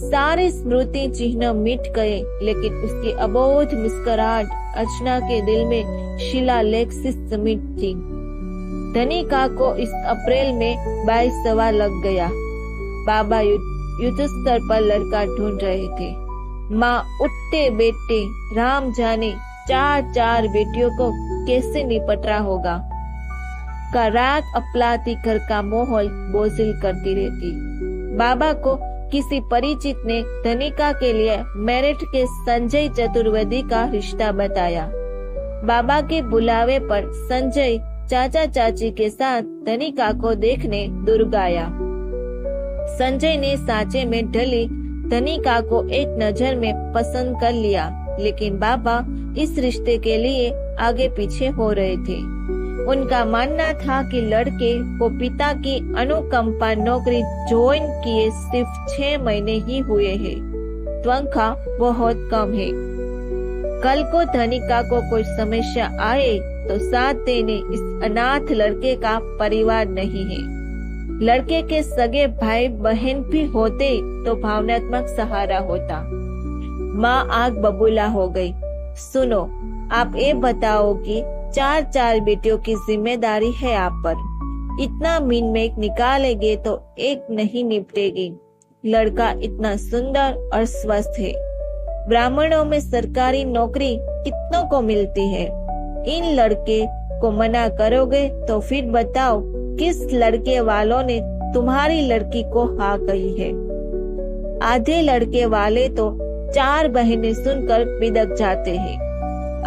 S1: सारे स्मृति चिन्ह मिट गए, लेकिन उसकी अबोध मुस्कुराहट अर्चना के दिल में शिलालेख सी समिट थी। धनिका को इस अप्रैल में 22वां लग गया। बाबा युद्ध स्तर पर लड़का ढूंढ रहे थे। माँ उठते बैठते राम जाने 4 बेटियों को कैसे निपटा होगा का राग अपलाती घर का माहौल बोझिल करती रहती। बाबा को किसी परिचित ने धनिका के लिए मेरठ के संजय चतुर्वेदी का रिश्ता बताया। बाबा के बुलावे पर संजय चाचा चाची के साथ धनिका को देखने दुर्ग आया। संजय ने सांचे में ढली धनिका को एक नजर में पसंद कर लिया, लेकिन बाबा इस रिश्ते के लिए आगे पीछे हो रहे थे। उनका मानना था कि लड़के को पिता की अनुकंपा नौकरी ज्वाइन किए सिर्फ 6 महीने ही हुए हैं। तनख्वाह बहुत कम है। कल को धनिका को कोई समस्या आए तो साथ देने इस अनाथ लड़के का परिवार नहीं है। लड़के के सगे भाई बहन भी होते तो भावनात्मक सहारा होता। माँ आग बबूला हो गई। सुनो, आप ये बताओ कि 4 बेटियों की जिम्मेदारी है आप पर। इतना मीन निकालेंगे तो एक नहीं निपटेगी। लड़का इतना सुंदर और स्वस्थ है। ब्राह्मणों में सरकारी नौकरी कितनों को मिलती है। इन लड़के को मना करोगे तो फिर बताओ किस लड़के वालों ने तुम्हारी लड़की को हाँ कही है। आधे लड़के वाले तो 4 बहनें सुनकर बिदक जाते हैं।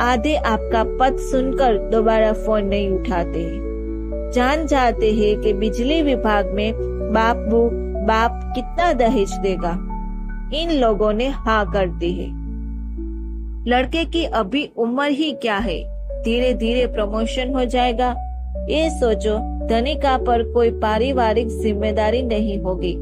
S1: आधे आपका पद सुनकर दोबारा फोन नहीं उठाते हैं। जान जाते हैं कि बिजली विभाग में बाप कितना दहेज देगा। इन लोगों ने हाँ कर दी है। लड़के की अभी उम्र ही क्या है, धीरे धीरे प्रमोशन हो जाएगा। ये सोचो, धनिका पर कोई पारिवारिक जिम्मेदारी नहीं होगी।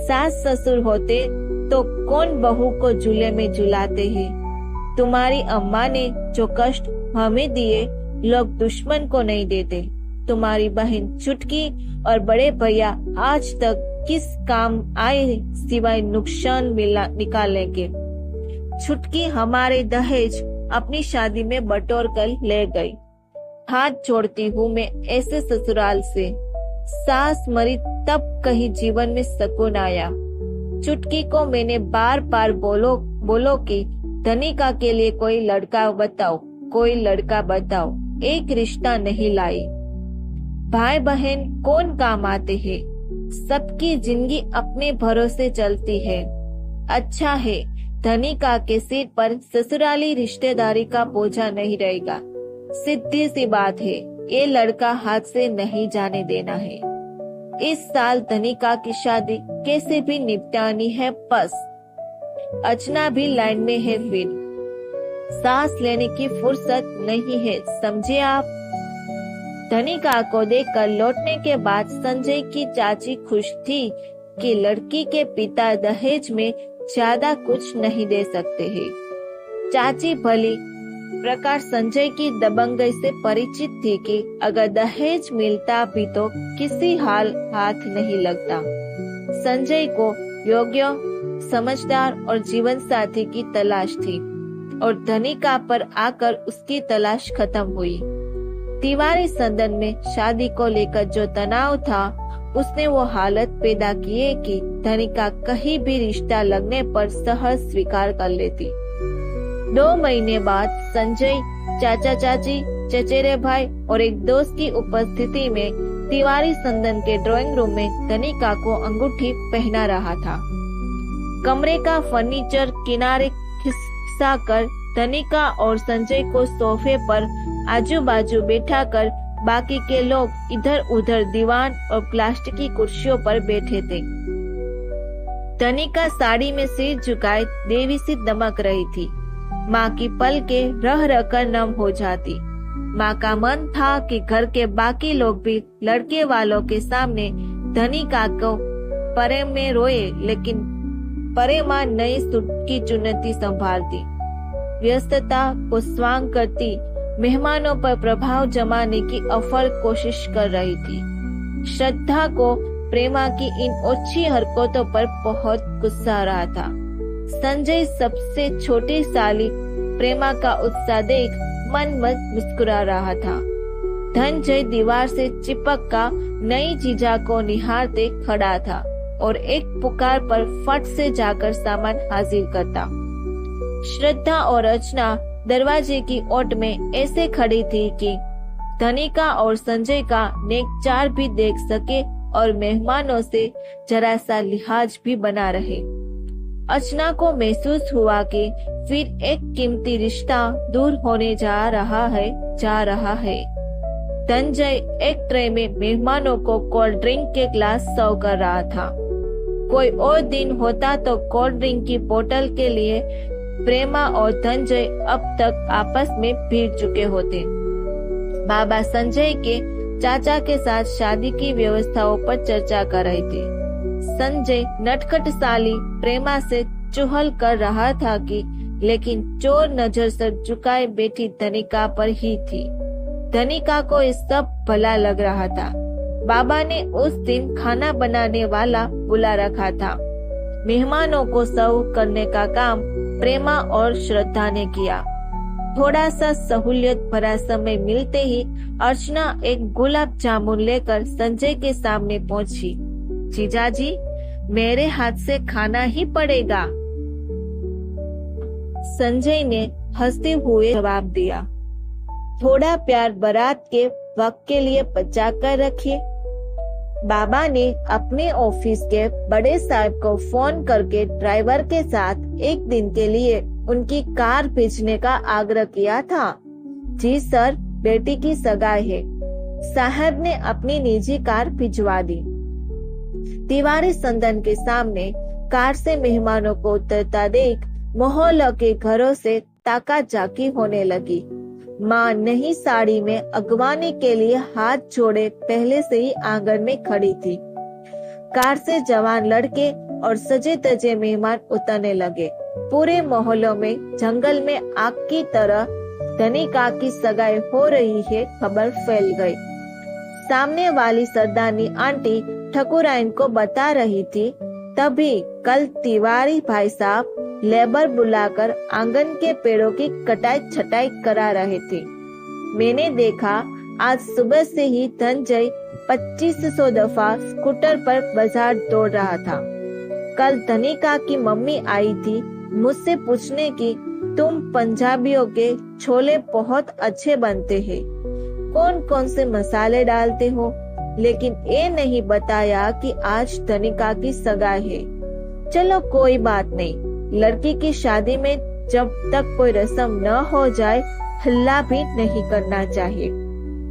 S1: सास ससुर होते तो कौन बहू को झूले में झुलाते हैं। तुम्हारी अम्मा ने जो कष्ट हमें दिए, लोग दुश्मन को नहीं देते। तुम्हारी बहन चुटकी और बड़े भैया आज तक किस काम आए सिवाय नुकसान निकालने के। चुटकी हमारे दहेज अपनी शादी में बटोर कर ले गई। हाथ जोड़ती हूँ मैं ऐसे ससुराल से। सास मरी तब कहीं जीवन में सुकून आया। चुटकी को मैंने बार बार बोलो कि धनिका के लिए कोई लड़का बताओ। एक रिश्ता नहीं लाई। भाई बहन कौन काम आते हैं। सबकी जिंदगी अपने भरोसे चलती है। अच्छा है, धनिका के सिर पर ससुराली रिश्तेदारी का बोझा नहीं रहेगा। सीधी सी बात है, ये लड़का हाथ से नहीं जाने देना है। इस साल धनिका की शादी कैसे भी निपटानी है बस। अर्चना भी लाइन में है। फिर सांस लेने की फुर्सत नहीं है, समझे आप। धनिका को देखकर लौटने के बाद संजय की चाची खुश थी कि लड़की के पिता दहेज में ज्यादा कुछ नहीं दे सकते हैं। चाची भली प्रकार संजय की दबंगई से परिचित थी कि अगर दहेज मिलता भी तो किसी हाल हाथ नहीं लगता। संजय को योग्य, समझदार और जीवन साथी की तलाश थी और धनिका पर आकर उसकी तलाश खत्म हुई। तिवारी सदन में शादी को लेकर जो तनाव था, उसने वो हालत पैदा किए कि धनिका कहीं भी रिश्ता लगने पर सहज स्वीकार कर लेती। 2 महीने बाद संजय, चाचा चाची, चचेरे भाई और एक दोस्त की उपस्थिति में तिवारी सदन के ड्राइंग रूम में धनिका को अंगूठी पहना रहा था। कमरे का फर्नीचर किनारे खिसकाकर धनिका और संजय को सोफे पर आजू बाजू बैठा कर बाकी के लोग इधर उधर दीवान और प्लास्टिक की कुर्सियों पर बैठे थे। धनिका साड़ी में सिर झुकाए देवी सी दमक रही थी। माँ की पलकें रह रह कर नम हो जाती। माँ का मन था कि घर के बाकी लोग भी लड़के वालों के सामने धनिका को परे में रोए, लेकिन परे माँ नई सूट की चुनौती संभालती, व्यस्तता को स्वांग करती, मेहमानों पर प्रभाव जमाने की अफर कोशिश कर रही थी। श्रद्धा को प्रेमा की इन ओछी हरकतों पर बहुत गुस्सा आ रहा था। संजय सबसे छोटी साली प्रेमा का उत्साह देख मन मुस्कुरा रहा था। धनंजय दीवार से चिपक का नई जीजा को निहारते खड़ा था और एक पुकार पर फट से जाकर सामान हाजिर करता। श्रद्धा और अर्चना दरवाजे की ओट में ऐसे खड़ी थी कि धनिका और संजय का नेक चार भी देख सके और मेहमानों से जरा सा लिहाज भी बना रहे। अर्चना को महसूस हुआ कि फिर एक कीमती रिश्ता दूर होने जा रहा है। धनंजय एक ट्रे में मेहमानों को कोल्ड ड्रिंक के ग्लास सर्व कर रहा था। कोई और दिन होता तो कोल्ड ड्रिंक की बोतल के लिए प्रेमा और धनंजय अब तक आपस में भिड़ चुके होते। बाबा संजय के चाचा के साथ शादी की व्यवस्थाओं पर चर्चा कर रहे थे। संजय नटखट साली प्रेमा से चुहल कर रहा था कि लेकिन चोर नजर से झुकाए बैठी धनिका पर ही थी। धनिका को इस सब भला लग रहा था। बाबा ने उस दिन खाना बनाने वाला बुला रखा था। मेहमानों को सर्व करने का काम प्रेमा और श्रद्धा ने किया। थोड़ा सा सहूलियत भरा समय मिलते ही अर्चना एक गुलाब जामुन लेकर संजय के सामने पहुंची। जीजाजी, मेरे हाथ से खाना ही पड़ेगा। संजय ने हंसते हुए जवाब दिया, थोड़ा प्यार बारात के वक्त के लिए बचा कर रखिए। बाबा ने अपने ऑफिस के बड़े साहब को फोन करके ड्राइवर के साथ एक दिन के लिए उनकी कार भेजने का आग्रह किया था। जी सर, बेटी की सगाई है। साहब ने अपनी निजी कार भिजवा दी। तिवारी संदन के सामने कार से मेहमानों को उतरता देख मोहल्लों के घरों से ताका झाकी होने लगी। माँ नई साड़ी में अगवानी के लिए हाथ जोड़े पहले से ही आंगन में खड़ी थी। कार से जवान लड़के और सजे तजे मेहमान उतरने लगे। पूरे मोहल्लों में जंगल में आग की तरह धनिका की सगाई हो रही है खबर फैल गई। सामने वाली सरदारनी आंटी ठकुराइन को बता रही थी, तभी कल तिवारी भाई साहब लेबर बुलाकर आंगन के पेड़ों की कटाई छटाई करा रहे थे। मैंने देखा आज सुबह से ही धनंजय 2500 दफा स्कूटर पर बाजार दौड़ रहा था। कल धनिका की मम्मी आई थी मुझसे पूछने की, तुम पंजाबियों के छोले बहुत अच्छे बनते हैं, कौन कौन से मसाले डालते हो, लेकिन ये नहीं बताया कि आज धनिका की सगाई है। चलो कोई बात नहीं, लड़की की शादी में जब तक कोई रस्म न हो जाए हल्ला भी नहीं करना चाहिए।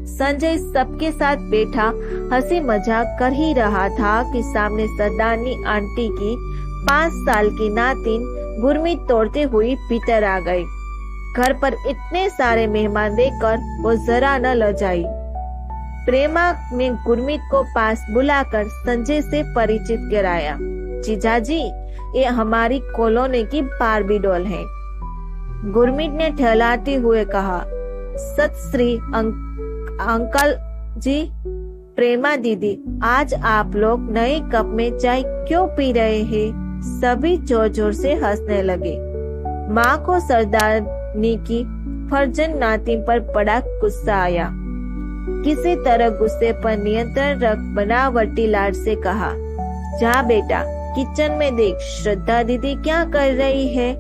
S1: संजय सबके साथ बैठा हंसी मजाक कर ही रहा था कि सामने सरदारनी आंटी की 5 साल की नातिन गुरमीत तोड़ते हुई भीतर आ गई। घर पर इतने सारे मेहमान देखकर वो जरा न लजाई। प्रेमा ने गुरमीत को पास बुलाकर संजय से परिचित कराया। जीजाजी, ये हमारी कॉलोनी की बार्बी डॉल है। गुरमीत ने ठहलाते हुए कहा। सत श्री अंकल जी। प्रेमा दीदी, आज आप लोग नए कप में चाय क्यों पी रहे हैं? सभी जोर जोर से हंसने लगे। माँ को सरदारनी की फर्जन नातिन पर बड़ा गुस्सा आया। किसी तरह गुस्से पर नियंत्रण रख बनावटी लाड से कहा, जा बेटा किचन में देख श्रद्धा दीदी क्या कर रही है।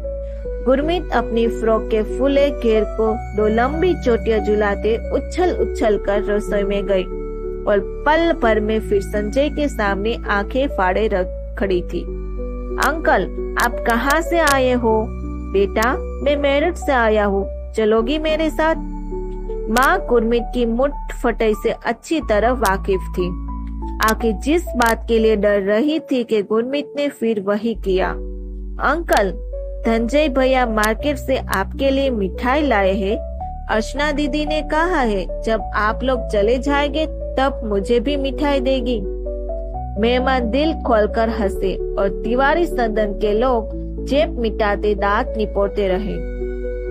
S1: गुरमीत अपनी फ्रॉक के फूले घेर को 2 लंबी चोटियां झुलाते उछल उछल कर रसोई में गई और पल भर में फिर संजय के सामने आंखें फाड़े रख खड़ी थी। अंकल, आप कहाँ से आए हो? बेटा, मैं मेरठ से आया हूँ, चलोगी मेरे साथ? माँ गुरमीत की मुठ फटाई से अच्छी तरह वाकिफ थी। आखिर जिस बात के लिए डर रही थी कि गुरमीत ने फिर वही किया। अंकल, धनंजय भैया मार्केट से आपके लिए मिठाई लाए हैं। अर्चना दीदी ने कहा है जब आप लोग चले जाएंगे तब मुझे भी मिठाई देगी। मेहमान दिल खोलकर हंसे और तिवारी सदन के लोग जेब मिटाते दांत निपोड़ते रहे।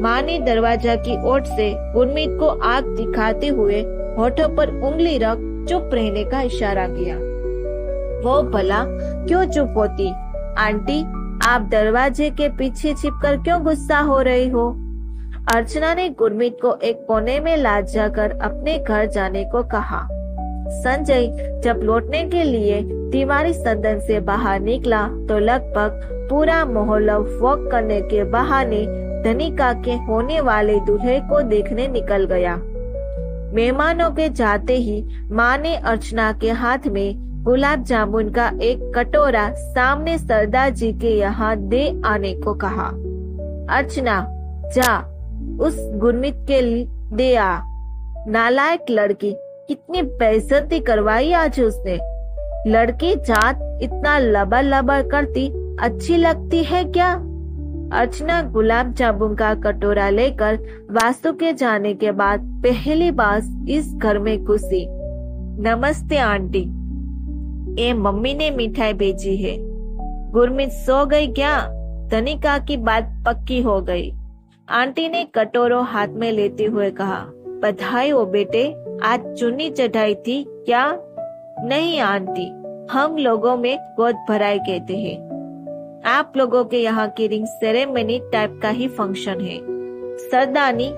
S1: माँ ने दरवाजा की ओर से गुरमीत को आग दिखाते हुए होठों पर उंगली रख चुप रहने का इशारा किया। वो भला क्यों चुप होती? आंटी, आप दरवाजे के पीछे छिपकर क्यों गुस्सा हो रही हो? अर्चना ने गुरमीत को एक कोने में ला जाकर अपने घर जाने को कहा। संजय जब लौटने के लिए तिवारी सदन से बाहर निकला तो लगभग पूरा मोहल्ला वॉक करने के बहाने धनिका के होने वाले दूल्हे को देखने निकल गया। मेहमानों के जाते ही माँ ने अर्चना के हाथ में गुलाब जामुन का एक कटोरा सामने सरदार जी के यहाँ दे आने को कहा। अर्चना, जा उस गुरमीत के लिए दे आ। नालायक लड़की, कितनी बेइज्जती करवाई आज उसने। लड़की जात इतना लबर लबर करती अच्छी लगती है क्या? अर्चना गुलाब जामुन का कटोरा लेकर वासु के जाने के बाद पहली बार इस घर में घुसी। नमस्ते आंटी, ये मम्मी ने मिठाई भेजी है। गुरमीत सो गई क्या? धनिका की बात पक्की हो गई। आंटी ने कटोरो हाथ में लेते हुए कहा। बधाई हो बेटे, आज चुन्नी चढ़ाई थी क्या? नहीं आंटी, हम लोगों में गोद भराई कहते हैं। आप लोगों के यहाँ की रिंग सेरेमनी टाइप का ही फंक्शन है। सरदारनी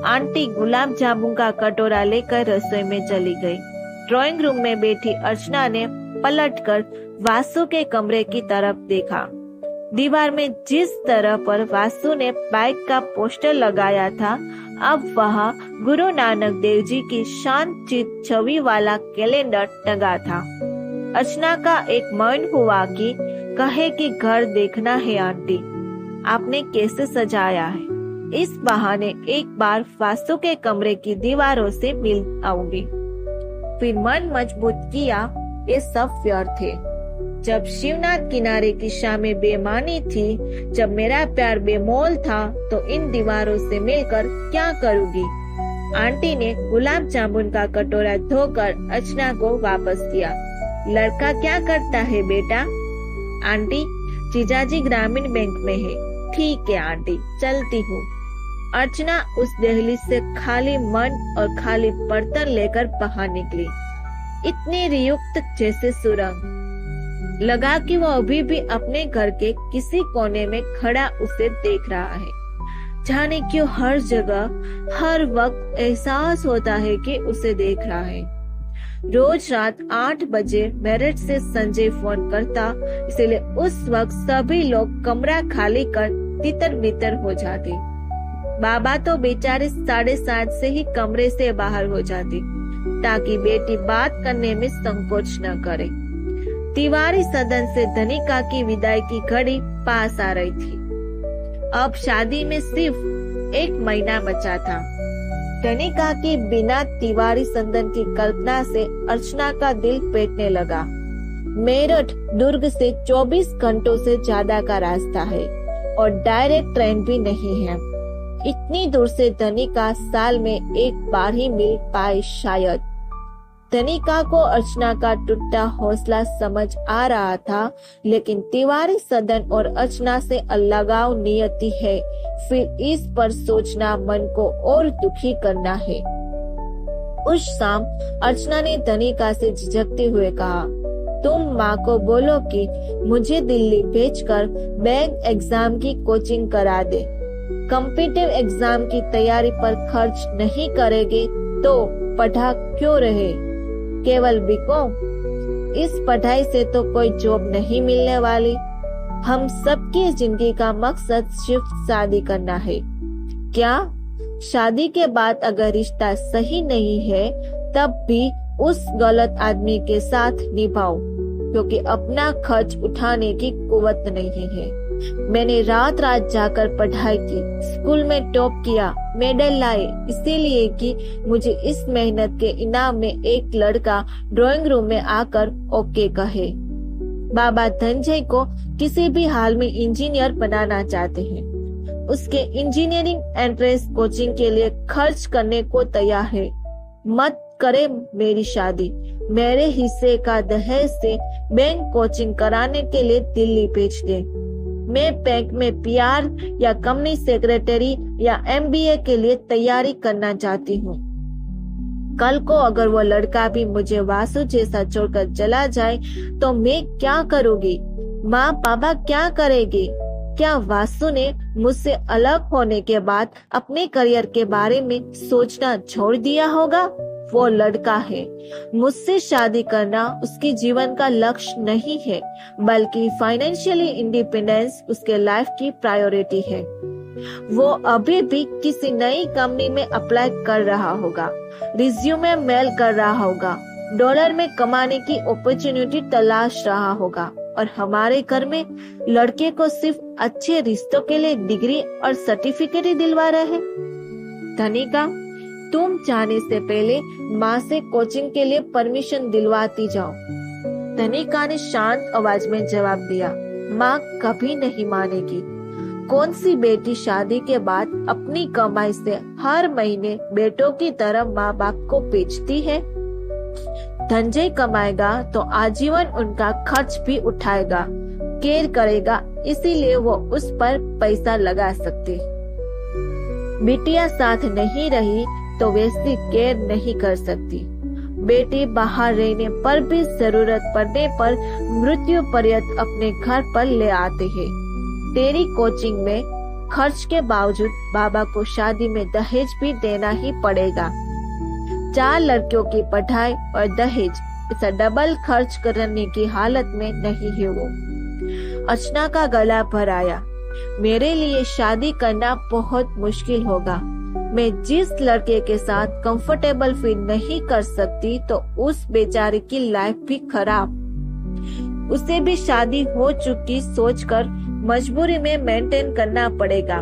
S1: आंटी गुलाब जामुन का कटोरा लेकर रसोई में चली गई। ड्राइंग रूम में बैठी अर्चना ने पलटकर वासु के कमरे की तरफ देखा। दीवार में जिस तरह पर वासु ने बाइक का पोस्टर लगाया था, अब वहाँ गुरु नानक देव जी की शांत चित छवि वाला कैलेंडर टंगा था। अर्चना का एक मन हुआ कि कहे कि घर देखना है आंटी, आपने कैसे सजाया है। इस बहाने एक बार वासु के कमरे की दीवारों से मिल आऊंगी। फिर मन मजबूत किया, ये सब व्यर्थ थे। जब शिवनाथ किनारे की शामें बेमानी थी, जब मेरा प्यार बेमोल था, तो इन दीवारों से मिलकर क्या करूंगी। आंटी ने गुलाब जामुन का कटोरा धोकर अर्चना को वापस किया। लड़का क्या करता है बेटा? आंटी, जीजाजी ग्रामीण बैंक में है। ठीक है आंटी, चलती हूँ। अर्चना उस दहलीज से खाली मन और खाली बर्तन लेकर बाहर निकली, इतनी रियुक्त जैसे सुरंग। लगा कि वो अभी भी अपने घर के किसी कोने में खड़ा उसे देख रहा है। जाने क्यों हर जगह हर वक्त एहसास होता है कि उसे देख रहा है। रोज रात 8 बजे मेरठ से संजय फोन करता, इसलिए उस वक्त सभी लोग कमरा खाली कर तितर बितर हो जाते। बाबा तो बेचारे 7:30 से ही कमरे से बाहर हो जाते, ताकि बेटी बात करने में संकोच न करे। तिवारी सदन से धनिका की विदाई की घड़ी पास आ रही थी। अब शादी में सिर्फ 1 महीना बचा था। धनिका की बिना तिवारी सदन की कल्पना से अर्चना का दिल पेटने लगा। मेरठ दुर्ग से 24 घंटों से ज्यादा का रास्ता है और डायरेक्ट ट्रेन भी नहीं है। इतनी दूर से धनिका साल में 1 बार ही मिल पाए शायद। धनिका को अर्चना का टूटा हौसला समझ आ रहा था, लेकिन तिवारी सदन और अर्चना से अलगाव नियति है, फिर इस पर सोचना मन को और दुखी करना है। उस शाम अर्चना ने धनिका से झिझकते हुए कहा, तुम माँ को बोलो कि मुझे दिल्ली भेजकर बैंक एग्जाम की कोचिंग करा दे। कॉम्पिटिटिव एग्जाम की तैयारी पर खर्च नहीं करेंगे तो पढ़ा क्यों रहे, केवल बीकॉम। इस पढ़ाई से तो कोई जॉब नहीं मिलने वाली। हम सबकी जिंदगी का मकसद सिर्फ शादी करना है। क्या शादी के बाद अगर रिश्ता सही नहीं है, तब भी उस गलत आदमी के साथ निभाओ, क्योंकि अपना खर्च उठाने की कुवत नहीं है। मैंने रात रात जाकर पढ़ाई की, स्कूल में टॉप किया, मेडल लाए, इसीलिए कि मुझे इस मेहनत के इनाम में एक लड़का ड्राइंग रूम में आकर ओके कहे। बाबा धनंजय को किसी भी हाल में इंजीनियर बनाना चाहते हैं। उसके इंजीनियरिंग एंट्रेंस कोचिंग के लिए खर्च करने को तैयार है। मत करे मेरी शादी। मेरे हिस्से का दहेज से बैंक कोचिंग कराने के लिए दिल्ली भेज दे। मैं बैंक में पीआर या कंपनी सेक्रेटरी या एमबीए के लिए तैयारी करना चाहती हूँ। कल को अगर वो लड़का भी मुझे वासु जैसा छोड़कर चला जाए तो मैं क्या करूँगी? माँ पापा क्या करेंगे? क्या वासु ने मुझसे अलग होने के बाद अपने करियर के बारे में सोचना छोड़ दिया होगा? वो लड़का है। मुझसे शादी करना उसके जीवन का लक्ष्य नहीं है, बल्कि फाइनेंशियली इंडिपेंडेंस उसके लाइफ की प्रायोरिटी है। वो अभी भी किसी नई कंपनी में अप्लाई कर रहा होगा, रिज्यूमे मेल कर रहा होगा, डॉलर में कमाने की अपॉर्चुनिटी तलाश रहा होगा, और हमारे घर में लड़के को सिर्फ अच्छे रिश्तों के लिए डिग्री और सर्टिफिकेट ही दिलवा रहे हैं। धनिका, तुम जाने से पहले माँ से कोचिंग के लिए परमिशन दिलवाती जाओ। धनिका ने शांत आवाज में जवाब दिया, माँ कभी नहीं मानेगी। कौन सी बेटी शादी के बाद अपनी कमाई से हर महीने बेटों की तरह माँ बाप को बेचती है? धनंजय कमाएगा तो आजीवन उनका खर्च भी उठाएगा, केयर करेगा, इसीलिए वो उस पर पैसा लगा सकते। बिटिया साथ नहीं रही तो वैसी केयर नहीं कर सकती। बेटी बाहर रहने पर भी जरूरत पड़ने पर मृत्यु पर्यंत अपने घर पर ले आते हैं। तेरी कोचिंग में खर्च के बावजूद बाबा को शादी में दहेज भी देना ही पड़ेगा। 4 लड़कियों की पढ़ाई और दहेज, इसे डबल खर्च करने की हालत में नहीं है वो। अर्चना का गला भर आया। मेरे लिए शादी करना बहुत मुश्किल होगा। मैं जिस लड़के के साथ कंफर्टेबल फील नहीं कर सकती, तो उस बेचारे की लाइफ भी खराब। उसे भी शादी हो चुकी सोचकर मजबूरी में मेंटेन करना पड़ेगा।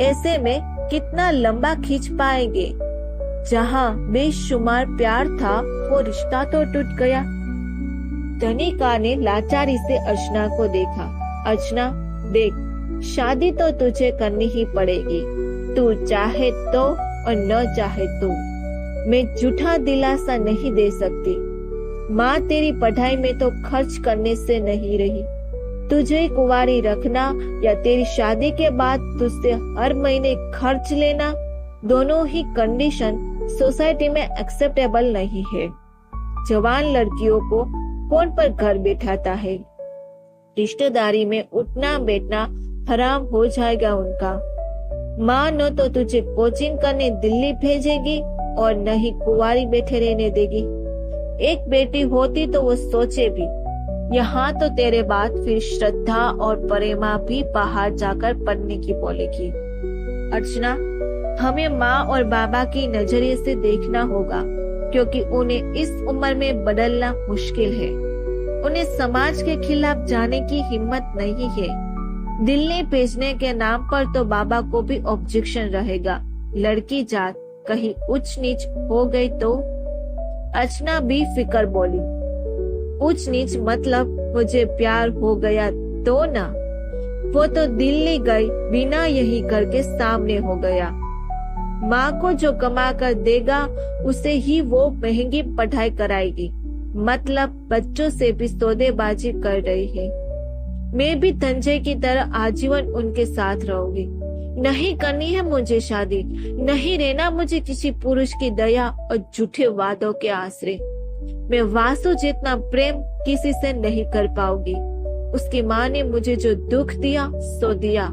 S1: ऐसे में कितना लंबा खींच पाएंगे? जहाँ बेशुमार प्यार था वो रिश्ता तो टूट गया। धनिका ने लाचारी से अर्चना को देखा। अर्चना देख, शादी तो तुझे करनी ही पड़ेगी, तू चाहे तो और न चाहे तो। मैं झूठा दिलासा नहीं दे सकती। माँ तेरी पढ़ाई में तो खर्च करने से नहीं रही। तुझे कुंवारी रखना या तेरी शादी के बाद तुझसे हर महीने खर्च लेना, दोनों ही कंडीशन सोसाइटी में एक्सेप्टेबल नहीं है। जवान लड़कियों को कौन पर घर बैठाता है? रिश्तेदारी में उठना बैठना हराम हो जाएगा उनका। माँ न तो तुझे कोचिंग करने दिल्ली भेजेगी और न ही कुंवारी बैठे रहने देगी। एक बेटी होती तो वो सोचे भी। यहाँ तो तेरे बाद फिर श्रद्धा और प्रेमा भी बाहर जाकर पढ़ने की बोलेगी। अर्चना, हमें माँ और बाबा की नजरिए से देखना होगा, क्योंकि उन्हें इस उम्र में बदलना मुश्किल है। उन्हें समाज के खिलाफ जाने की हिम्मत नहीं है। दिल्ली भेजने के नाम पर तो बाबा को भी ऑब्जेक्शन रहेगा। लड़की जात कहीं उच्च नीच हो गई तो? अर्चना भी फिकर बोली। उच्च नीच मतलब मुझे प्यार हो गया तो ना? वो तो दिल्ली गई बिना यही घर के सामने हो गया। माँ को जो कमा कर देगा उसे ही वो महंगी पढ़ाई कराएगी। मतलब बच्चों से भी सौदेबाजी कर रही है। मैं भी संजय की तरह आजीवन उनके साथ रहूंगी। नहीं करनी है मुझे शादी, नहीं रहना मुझे किसी पुरुष की दया और झूठे वादों के आश्रय। मैं वासु जितना प्रेम किसी से नहीं कर पाऊंगी। उसकी माँ ने मुझे जो दुख दिया सो दिया।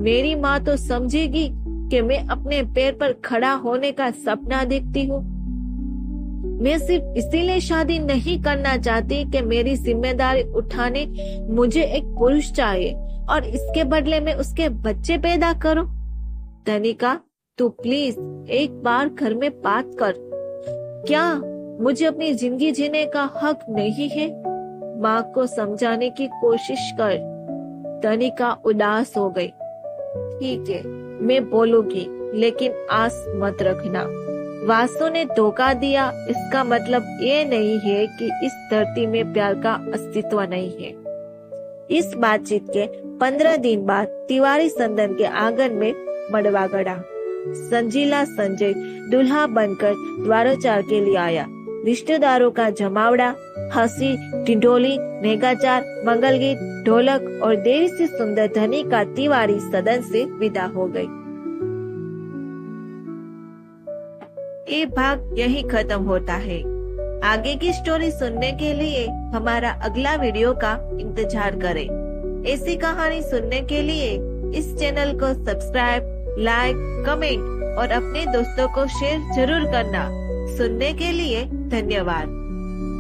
S1: मेरी माँ तो समझेगी कि मैं अपने पैर पर खड़ा होने का सपना देखती हूँ। मैं सिर्फ इसीलिए शादी नहीं करना चाहती कि मेरी जिम्मेदारी उठाने मुझे एक पुरुष चाहिए और इसके बदले में उसके बच्चे पैदा करो। धनिका, तू प्लीज एक बार घर में बात कर। क्या मुझे अपनी जिंदगी जीने का हक नहीं है? माँ को समझाने की कोशिश कर। धनिका उदास हो गई। ठीक है, मैं बोलूंगी, लेकिन आस मत रखना। वासु ने धोखा दिया इसका मतलब ये नहीं है कि इस धरती में प्यार का अस्तित्व नहीं है। इस बातचीत के 15 दिन बाद तिवारी संदन के आंगन में मड़वा गड़ा। संजीला संजय दूल्हा बनकर द्वारोचार के लिए आया। रिश्तेदारों का जमावड़ा, हंसी, ढिंढोली, नेगाचार, मंगल गीत, ढोलक और देवी से सुंदर धनिका तिवारी सदन से विदा हो गई। ये भाग यही खत्म होता है। आगे की स्टोरी सुनने के लिए हमारा अगला वीडियो का इंतजार करें। ऐसी कहानी सुनने के लिए इस चैनल को सब्सक्राइब, लाइक, कमेंट और अपने दोस्तों को शेयर जरूर करना। सुनने के लिए धन्यवाद।